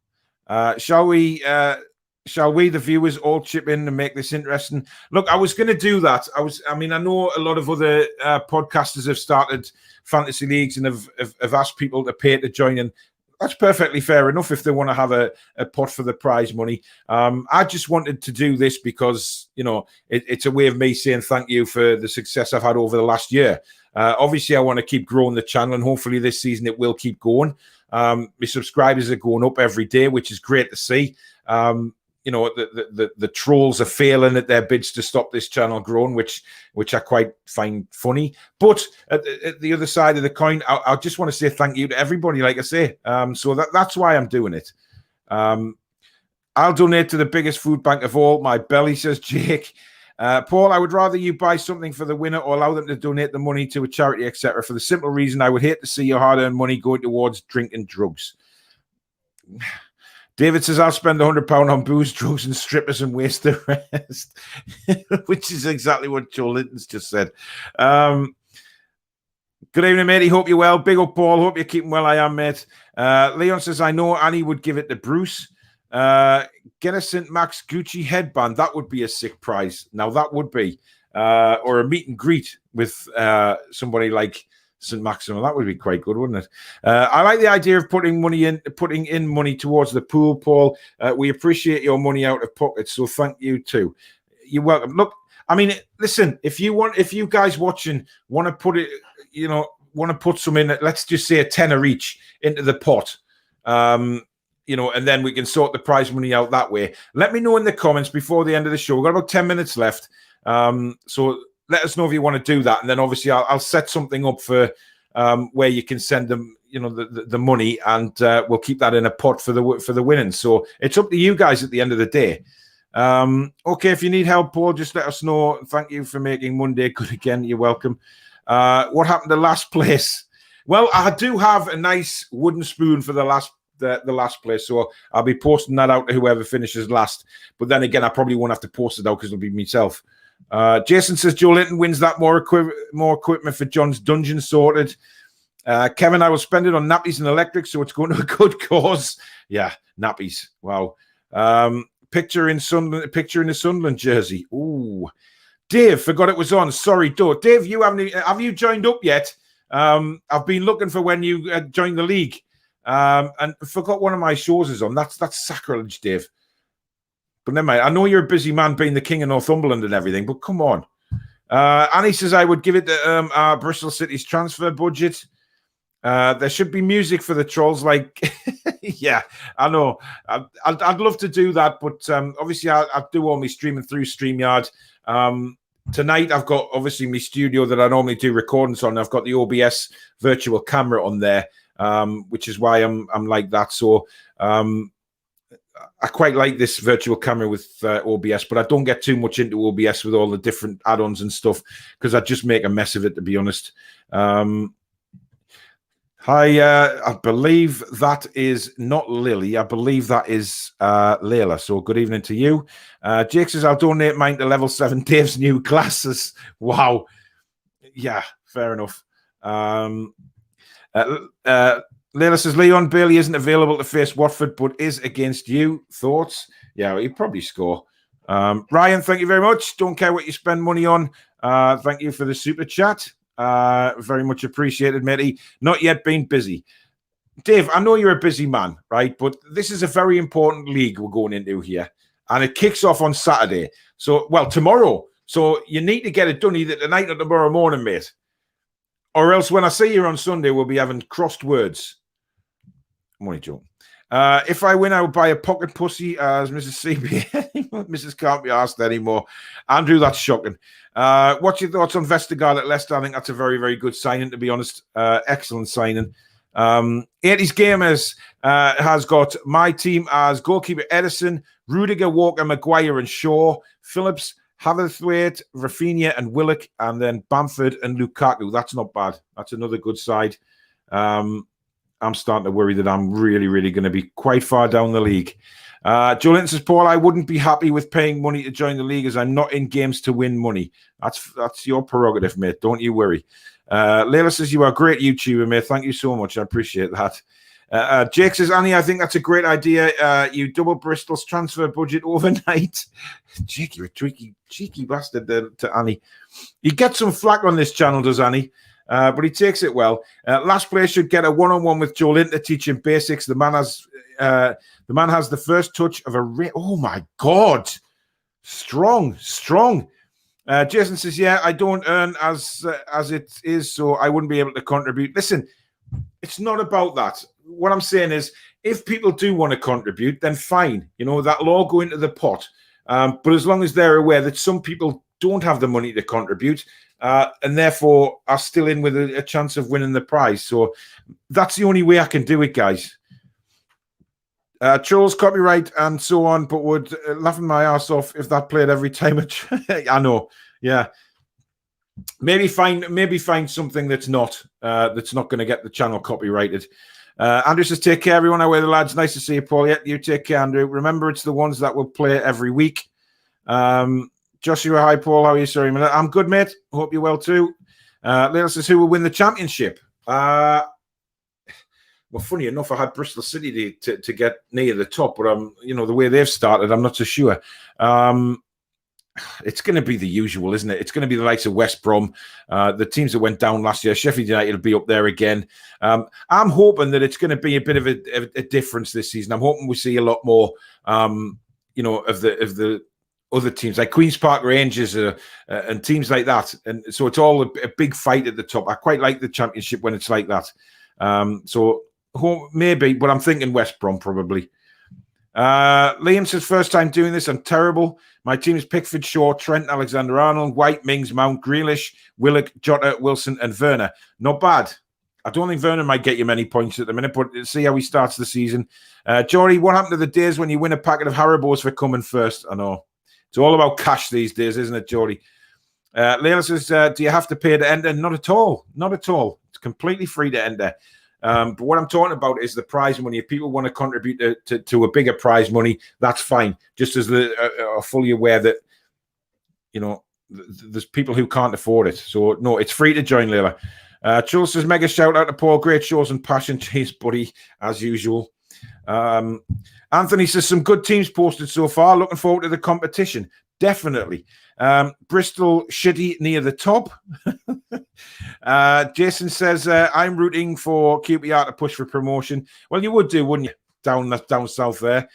A: Shall we, the viewers, all chip in and make this interesting? Look, I was going to do that. I know a lot of other podcasters have started fantasy leagues and have asked people to pay to join in. That's perfectly fair enough if they want to have a pot for the prize money. I just wanted to do this because, it's a way of me saying thank you for the success I've had over the last year. Obviously, I want to keep growing the channel, and hopefully this season it will keep going. My subscribers are going up every day, which is great to see. The trolls are failing at their bids to stop this channel growing, which I quite find funny. But at the other side of the coin, I just want to say thank you to everybody, like I say. So that's why I'm doing it. I'll donate to the biggest food bank of all. My belly, says Jake. Paul, I would rather you buy something for the winner or allow them to donate the money to a charity, etc. For the simple reason I would hate to see your hard-earned money going towards drink and drugs. David says, I'll spend £100 on booze, drugs, and strippers and waste the rest, which is exactly what Joe Linton's just said. Good evening, matey. Hope you're well. Big up, Paul. Hope you're keeping well. I am, mate. Leon says, I know Annie would give it to Bruce. Get a St. Max Gucci headband. That would be a sick prize. Now, that would be. Or a meet and greet with somebody like St. Maximum. That would be quite good, wouldn't it? I like the idea of putting in money towards the pool, Paul. We appreciate your money out of pocket, so thank you too. You're welcome. Look, listen, if you guys watching want to put it, want to put some in, let's just say a tenner each into the pot. And then we can sort the prize money out that way. Let me know in the comments before the end of the show. We've got about 10 minutes left. So let us know if you want to do that. And then obviously I'll set something up for where you can send them, the money, and we'll keep that in a pot for the winning. So it's up to you guys at the end of the day. Okay, if you need help, Paul, just let us know. Thank you for making Monday good again. You're welcome. What happened to last place? Well, I do have a nice wooden spoon for the last place, so I'll be posting that out to whoever finishes last. But then again, I probably won't have to post it out because it'll be myself. Jason says Joe Linton wins that more equipment for John's dungeon sorted. Kevin, I will spend it on nappies and electric, so it's going to a good cause. Yeah, nappies. Wow. Picture in the Sunderland jersey. Ooh, Dave, forgot it was on. Sorry, Dave, have you joined up yet? I've been looking for when you joined the league. And forgot one of my shows is on. That's sacrilege, Dave. But never mind. I know you're a busy man being the king of Northumberland and everything, but come on. Annie says I would give it to Bristol City's transfer budget. There should be music for the trolls. Like, yeah, I know. I'd love to do that, but obviously I'll do all my streaming through StreamYard. Tonight I've got obviously my studio that I normally do recordings on. I've got the OBS virtual camera on there. Which is why I'm like that. So I quite like this virtual camera with OBS, but I don't get too much into OBS with all the different add-ons and stuff because I just make a mess of it, to be honest. Hi, I believe that is not Lily. I believe that is Layla. So good evening to you. Jake says I'll donate mine to level 7 Dave's new classes. Wow. Yeah, fair enough. Layla says Leon Bailey isn't available to face Watford, but is against you. Thoughts? Yeah, he'd probably score. Ryan, thank you very much. Don't care what you spend money on. Thank you for the super chat. Very much appreciated, matey. Not yet been busy. Dave, I know you're a busy man, right? But this is a very important league we're going into here. And it kicks off on Saturday. So, tomorrow. So you need to get it done either tonight or tomorrow morning, mate. Or else when I see you on Sunday, we'll be having crossed words. I'm only joking. If I win, I will buy a pocket pussy as Mrs. CB. Mrs. can't be asked anymore. Andrew, that's shocking. What's your thoughts on Vestergaard at Leicester? I think that's a very, very good signing, to be honest. Excellent signing. 80s Gamers has got my team as goalkeeper Edison, Rudiger, Walker, Maguire and Shaw, Phillips, Haverthwaite, Rafinha and Willock, and then Bamford and Lukaku. That's not bad. That's another good side. I'm starting to worry that I'm really, really going to be quite far down the league. Joe Linton says, Paul, I wouldn't be happy with paying money to join the league as I'm not in games to win money. That's your prerogative, mate. Don't you worry. Layla says, you are a great YouTuber, mate. Thank you so much. I appreciate that. Jake says, Annie, I think that's a great idea. You double Bristol's transfer budget overnight. Jake, you're a cheeky bastard to Annie. He gets some flack on this channel, does Annie? But he takes it well. Last player should get a one-on-one with Joe Linton to teach him basics. The man has the first touch of a oh my God, strong. Jason says, yeah, I don't earn as it is, so I wouldn't be able to contribute. Listen, it's not about that. What I'm saying is, if people do want to contribute, then fine. You know, that'll all go into the pot. But as long as they're aware that some people don't have the money to contribute, and therefore are still in with a chance of winning the prize. So that's the only way I can do it, guys. Trolls, copyright, and so on, but would laughing my ass off if that played every time. I know, yeah. Maybe find something that's not going to get the channel copyrighted. Andrew says, take care, everyone. Away the lads. Nice to see you, Paul. Yeah, you take care, Andrew. Remember, it's the ones that will play every week. Joshua, hi, Paul. How are you? Sorry, I'm good, mate. Hope you're well too. Lila says, who will win the championship? Well, funny enough, I had Bristol City to get near the top, but the way they've started, I'm not so sure. It's going to be the usual, isn't it? It's going to be the likes of West Brom, the teams that went down last year. Sheffield United will be up there again. I'm hoping that it's going to be a bit of a difference this season. I'm hoping we see a lot more, of the other teams like Queen's Park Rangers and teams like that. And so it's all a big fight at the top. I quite like the championship when it's like that. So maybe, but I'm thinking West Brom probably. Liam says, first time doing this, I'm terrible. My team is Pickford, Shaw, Trent, Alexander-Arnold, White, Mings, Mount, Grealish, Willock, Jota, Wilson, and Werner. Not bad. I don't think Werner might get you many points at the minute, but see how he starts the season. Jory, what happened to the days when you win a packet of Haribos for coming first? I know. It's all about cash these days, isn't it, Jory? Layla says, do you have to pay to enter? Not at all. Not at all. It's completely free to enter. But what I'm talking about is the prize money. If people want to contribute to a bigger prize money, that's fine. Just as are fully aware that, there's people who can't afford it. So, no, it's free to join, Layla. Jules says, mega shout out to Paul. Great shows and passion. Cheers, buddy, as usual. Anthony says, some good teams posted so far. Looking forward to the competition. Definitely. Bristol shitty near the top. Jason says, I'm rooting for QPR to push for promotion. Well, you would do, wouldn't you? Down south there.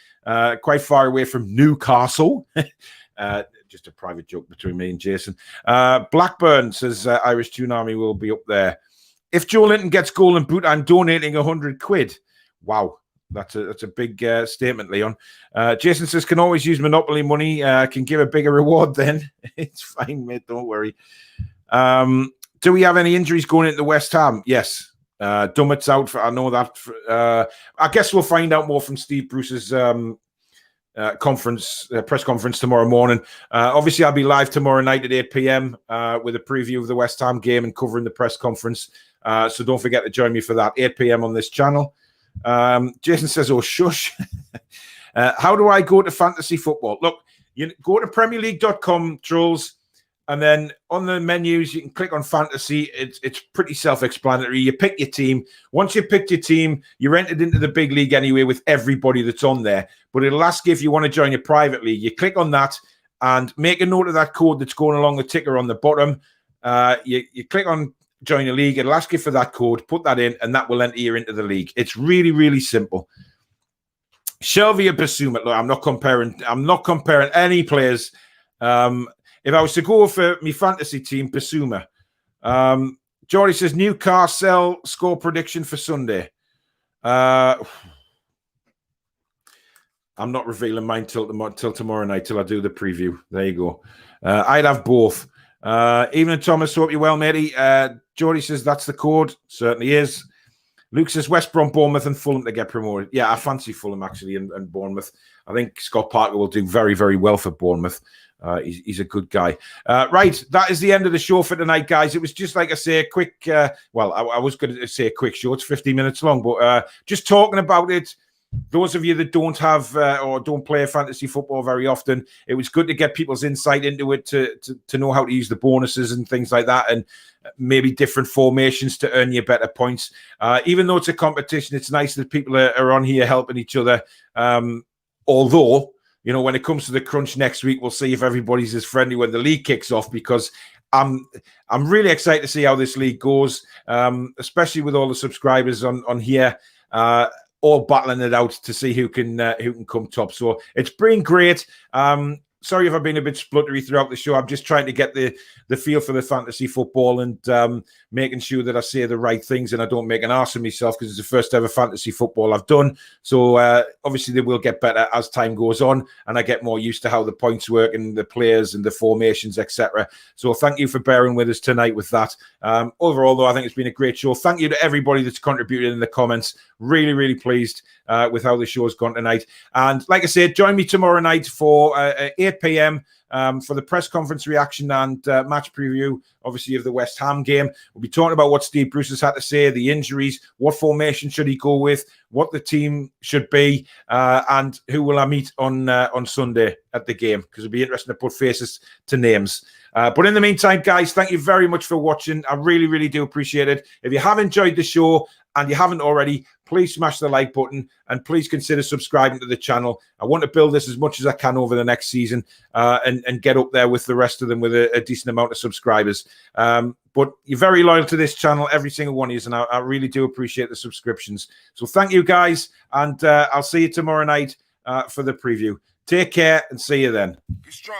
A: Quite far away from Newcastle. Just a private joke between me and Jason. Blackburn says, Irish Toon Army will be up there. If Joe Linton gets golden boot, I'm donating £100. Wow. That's a big statement, Leon. Jason says, can always use Monopoly money. Can give a bigger reward then. It's fine, mate. Don't worry. Do we have any injuries going into West Ham? Yes. Dummett's out. I know that. I guess we'll find out more from Steve Bruce's press conference tomorrow morning. Obviously, I'll be live tomorrow night at 8 p.m. With a preview of the West Ham game and covering the press conference. So don't forget to join me for that, 8 p.m. on this channel. Jason says, oh, shush. How do I go to fantasy football? Look, you go to premierleague.com, trolls, and then on the menus, you can click on fantasy. It's pretty self-explanatory. You pick your team. Once you picked your team, you're entered into the big league anyway with everybody that's on there. But it'll ask you if you want to join your private league. You click on that and make a note of that code that's going along the ticker on the bottom. You click on join a league. It'll ask you for that code. Put that in, and that will enter you into the league. It's really, really simple. Shelby and Basuma. Look, I'm not comparing any players. If I was to go for my fantasy team, Basuma. Jordy says Newcastle score prediction for Sunday. I'm not revealing mine till tomorrow night, till I do the preview. There you go. I'd have both. Evening, Thomas. Hope you're well, matey. Jordy says that's the code. Certainly is. Luke says West Brom, Bournemouth, and Fulham to get promoted. Yeah, I fancy Fulham actually, and Bournemouth. I think Scott Parker will do very, very well for Bournemouth. He's a good guy. Right, that is the end of the show for tonight, guys. It was just, like I say, a quick, I was going to say a quick show. It's 50 minutes long, but just talking about it. Those of you that don't have or don't play fantasy football very often, it was good to get people's insight into it, to know how to use the bonuses and things like that, and maybe different formations to earn you better points. Even though it's a competition, it's nice that people are on here helping each other. Although, you know, when it comes to the crunch next week, we'll see if everybody's as friendly when the league kicks off, because I'm really excited to see how this league goes, especially with all the subscribers on here. All battling it out to see who can come top. So it's been great. Sorry if I've been a bit spluttery throughout the show. I'm just trying to get the feel for the fantasy football and making sure that I say the right things and I don't make an arse of myself, because it's the first ever fantasy football I've done. So obviously they will get better as time goes on and I get more used to how the points work and the players and the formations, etc. So thank you for bearing with us tonight with that. Overall, though, I think it's been a great show. Thank you to everybody that's contributed in the comments. Really, really pleased with how the show's gone tonight. And like I said, join me tomorrow night for 8 p.m. For the press conference reaction and match preview, obviously, of the West Ham game. We'll be talking about what Steve Bruce has had to say, the injuries, what formation should he go with, what the team should be, and who will I meet on Sunday at the game, because it'll be interesting to put faces to names. But in the meantime, guys, thank you very much for watching. I really, really do appreciate it. If you have enjoyed the show and you haven't already, please smash the like button and please consider subscribing to the channel. I want to build this as much as I can over the next season and get up there with the rest of them with a decent amount of subscribers. But you're very loyal to this channel, every single one of you, and I really do appreciate the subscriptions. So thank you, guys, and I'll see you tomorrow night for the preview. Take care and see you then. Be strong.